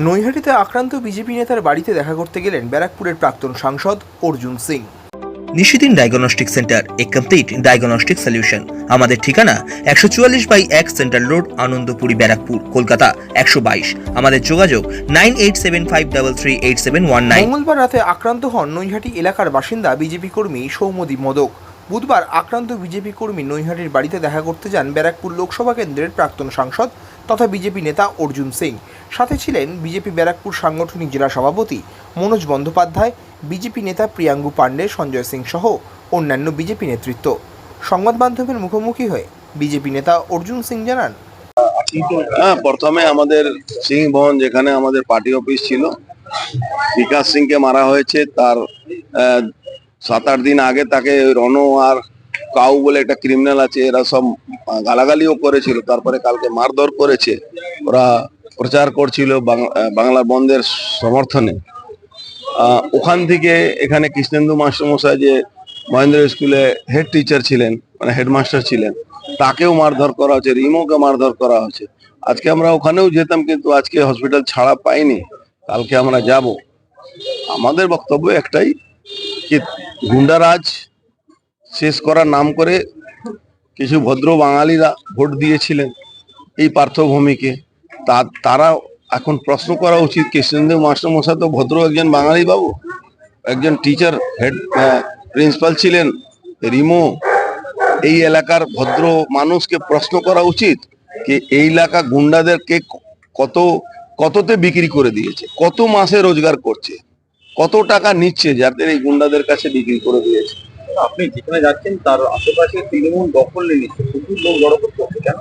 নৈহাটিতে আক্রান্ত বিজেপি নেতার বাড়িতে দেখা করতে গেলেন ব্যারাকপুরের প্রাক্তন সাংসদ অর্জুন সিং। নিশিদিন ডায়াগনস্টিক সেন্টার, এ কমপ্লিট ডায়াগনস্টিক সলিউশন। আমাদের ঠিকানা 144/1 সেন্ট্রাল রোড, আনন্দপুরি, ব্যারাকপুর, কলকাতা 122। আমাদের যোগাযোগ 9875338719। মঙ্গলবার রাতে আক্রান্ত হন নৈহাটি এলাকার বাসিন্দা বিজেপি কর্মী সৌম্যদীপ মোদক। বুধবার আক্রান্ত বিজেপি কর্মী নৈহাটির বাড়িতে দেখা করতে যান ব্যারাকপুর লোকসভা কেন্দ্রের প্রাক্তন সাংসদ তথা বিজেপি নেতা অর্জুন সিং। সাথে ছিলেন বিজেপি ব্যারাকপুর সাংগঠনিক জেলা সভাপতি মনোজ বন্দ্যোপাধ্যায়, বিজেপি নেতা প্রিয়াঙ্গু পাণ্ডে, সঞ্জয় সিং সহ অন্যান্য বিজেপি নেতৃত্ব। সংবাদ মাধ্যমের মুখোমুখি হয়ে বিজেপি নেতা অর্জুন সিং জানান, প্রথমে আমাদের সিং ভবন, যেখানে আমাদের পার্টি অফিস ছিল, বিকাশ সিংকে মারা হয়েছে। তার 7-8 দিন আগে তাকে রনো আর কাউ বলে একটা ক্রিমিনাল আছে, এরা সব গালাগালিও করেছিল। তারপরে কালকে মারধর করেছে। ওরা প্রচার করছিল বাংলা বন্ধের সমর্থনে। ওখান থেকে এখানে কৃষ্ণেন্দু মাস্টারমশাই, যে মহেন্দ্র স্কুলে হেড টিচার ছিলেন, মানে হেডমাস্টার ছিলেন, তাকেও মারধর করা হচ্ছে, রিমোকে মারধর করা হচ্ছে। আজকে আমরা ওখানেও যেতাম, কিন্তু আজকে হসপিটাল ছাড়া পাইনি। কালকে আমরা যাব। আমাদের বক্তব্য একটাই, কি গুন্ডারাজ শেষ করার নাম করে কিছু ভদ্র বাঙালিরা ভোট দিয়েছিলেন এই পার্থভূমিকে। তারা এখন প্রশ্ন করা উচিত, কৃষ্ণেন্দু মাস্টারমশাই তো ভদ্র একজন বাঙালি বাবু, একজন টিচার, হেড প্রিন্সিপাল ছিলেন। রিমো এই এলাকার ভদ্র মানুষকে প্রশ্ন করা উচিত যে এই এলাকা গুন্ডাদেরকে কততে বিক্রি করে দিয়েছে, কত মাসে রোজগার করছে, কত টাকা নিচ্ছে যাদের এই গুন্ডাদের কাছে বিক্রি করে দিয়েছে। আপনি যেখানে যাচ্ছেন তার আশেপাশে তৃণমূল দখল নিয়ে নিচ্ছে, প্রচুর লোক জড়ো করতে হচ্ছে। কেন?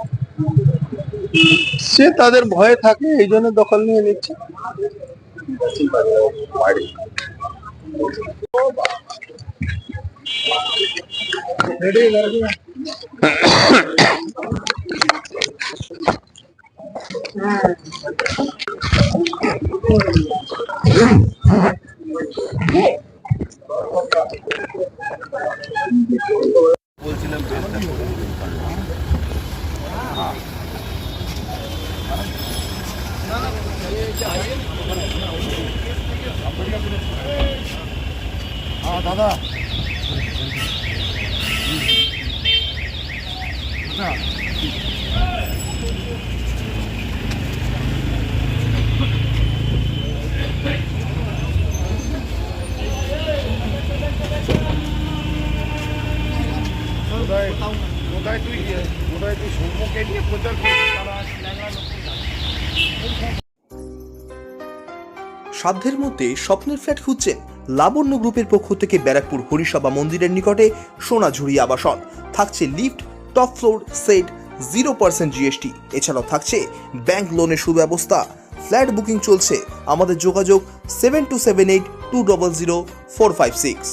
সে তাদের ভয়ে থাকে, এই জন্য দখল নিয়ে নিচ্ছে। দাদা তুই সৌম্যকে নিয়ে প্রচার করছিস। সাধ্যের মধ্যে স্বপ্নের ফ্ল্যাট খুঁজছেন? লাবণ্য গ্রুপের পক্ষ থেকে ব্যারাকপুর হরিসভা মন্দিরের নিকটে সোনাঝুরি আবাসন। থাকছে lift, top floor, set, 0% GST। এছাড়াও থাকছে ব্যাংক লোনের সুব্যবস্থা। ফ্ল্যাট বুকিং চলছে। আমাদের যোগাযোগ 7278200456।